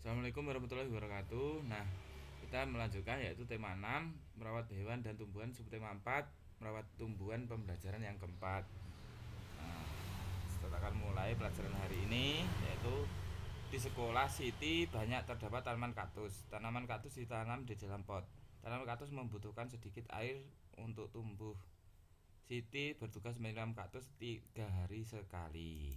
Assalamualaikum warahmatullahi wabarakatuh. Nah, kita melanjutkan yaitu tema 6 merawat hewan dan tumbuhan, subtema 4 merawat tumbuhan, pembelajaran yang keempat. Nah, kita akan mulai pelajaran hari ini yaitu di sekolah Siti banyak terdapat tanaman kaktus. Tanaman kaktus ditanam di dalam pot. Tanaman kaktus membutuhkan sedikit air untuk tumbuh. Siti bertugas menyiram kaktus 3 hari sekali.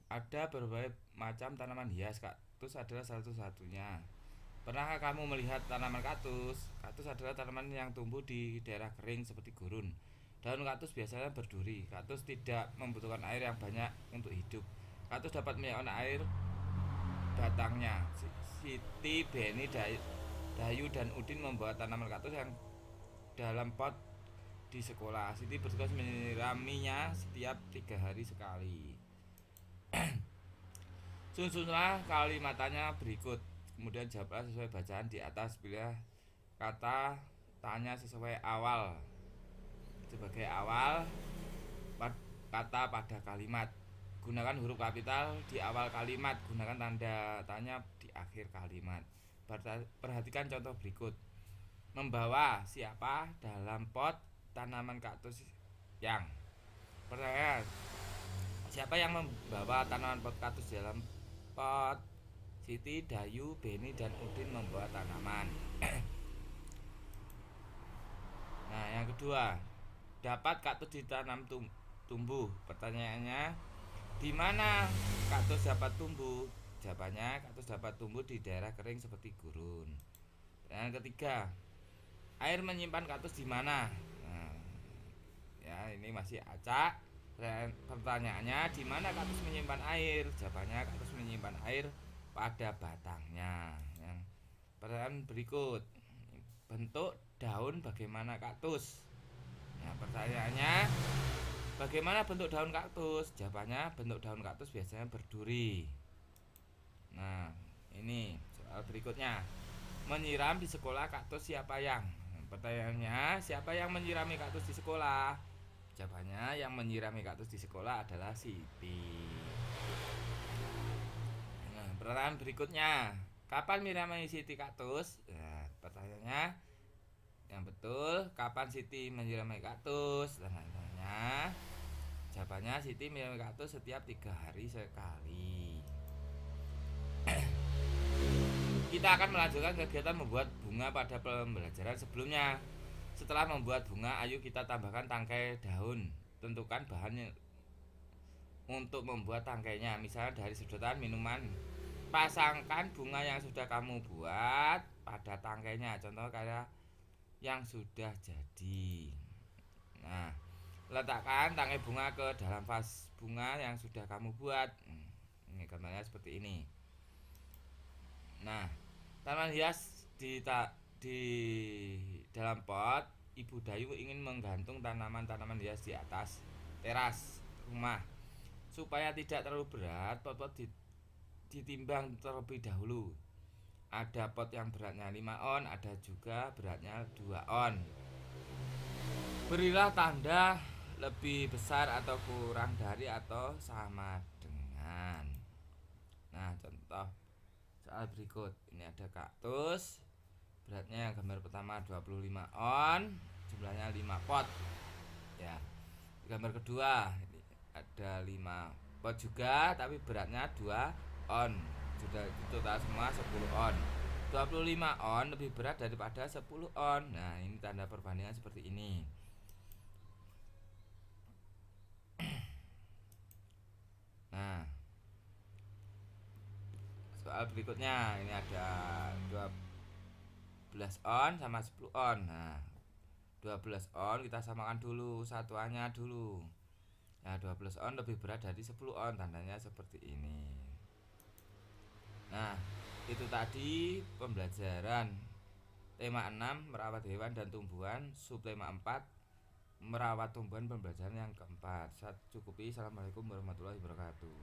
Ada berbagai macam tanaman hias, kaktus adalah satu-satunya. Pernahkah kamu melihat tanaman kaktus? Kaktus adalah tanaman yang tumbuh di daerah kering seperti gurun. Daun kaktus biasanya berduri. Kaktus tidak membutuhkan air yang banyak untuk hidup. Kaktus dapat menyerap air batangnya. Siti, Beni, Dayu, dan Udin membawa tanaman kaktus yang dalam pot di sekolah. Siti bertugas menyiraminya setiap 3 hari sekali. Susunlah kalimatnya berikut, kemudian jawablah sesuai bacaan di atas. Pilih kata tanya sesuai awal. Sebagai awal kata pada kalimat, gunakan huruf kapital di awal kalimat, gunakan tanda tanya di akhir kalimat. Perhatikan contoh berikut. Membawa siapa dalam pot tanaman kaktus yang? Pertanyaan, siapa yang membawa tanaman pot kaktus dalam pot? Siti, Dayu, Beni, dan Udin membawa tanaman. Nah, yang kedua, dapat kaktus ditanam tumbuh. Pertanyaannya, di mana kaktus dapat tumbuh? Jawabannya, kaktus dapat tumbuh di daerah kering seperti gurun. Yang ketiga, air menyimpan kaktus di mana? Nah, ya ini masih acak. Pertanyaannya, di mana kaktus menyimpan air? Jawabannya, kaktus menyimpan air pada batangnya. Yang pertanyaan berikut, bentuk daun bagaimana kaktus? Nah, pertanyaannya, bagaimana bentuk daun kaktus? Jawabannya, bentuk daun kaktus biasanya berduri. Nah, ini soal berikutnya, menyiram di sekolah kaktus siapa yang? Pertanyaannya, siapa yang menyirami kaktus di sekolah? Jawabannya, yang menyirami kaktus di sekolah adalah Siti. Nah, pertanyaan berikutnya, kapan menyirami Siti kaktus? Nah, pertanyaannya yang betul, kapan Siti menyirami kaktus? Pertanyaannya, jawabannya Siti menyirami kaktus setiap 3 hari sekali. Kita akan melanjutkan kegiatan membuat bunga pada pembelajaran sebelumnya. Setelah membuat bunga, ayo kita tambahkan tangkai daun. Tentukan bahannya untuk membuat tangkainya, misalnya dari sedotan minuman. Pasangkan bunga yang sudah kamu buat pada tangkainya, contoh kayak yang sudah jadi. Nah, letakkan tangkai bunga ke dalam vas bunga yang sudah kamu buat. Ini gambarnya seperti ini. Nah, tanaman hias di dalam pot. Ibu Dayu ingin menggantung tanaman-tanaman hias di atas teras rumah. Supaya tidak terlalu berat, pot-pot ditimbang terlebih dahulu. Ada pot yang beratnya 5 on, ada juga beratnya 2 on. Berilah tanda lebih besar atau kurang dari atau sama dengan. Nah, contoh soal berikut. Ini ada kaktus. Beratnya gambar pertama 25 on, jumlahnya 5 pot. Ya. Gambar kedua ini ada 5 pot juga tapi beratnya 2 on. Sudah total semua 10 on. 25 on lebih berat daripada 10 on. Nah, ini tanda perbandingan seperti ini. Nah, soal berikutnya ini ada 12 on sama 10 on. Nah, 12 on kita samakan dulu satuannya dulu. Nah, 12 on lebih berat dari 10 on, tandanya seperti ini. Nah, itu tadi pembelajaran tema 6 merawat hewan dan tumbuhan, subtema 4 merawat tumbuhan, pembelajaran yang keempat. Saya cukupi. Assalamualaikum warahmatullahi wabarakatuh.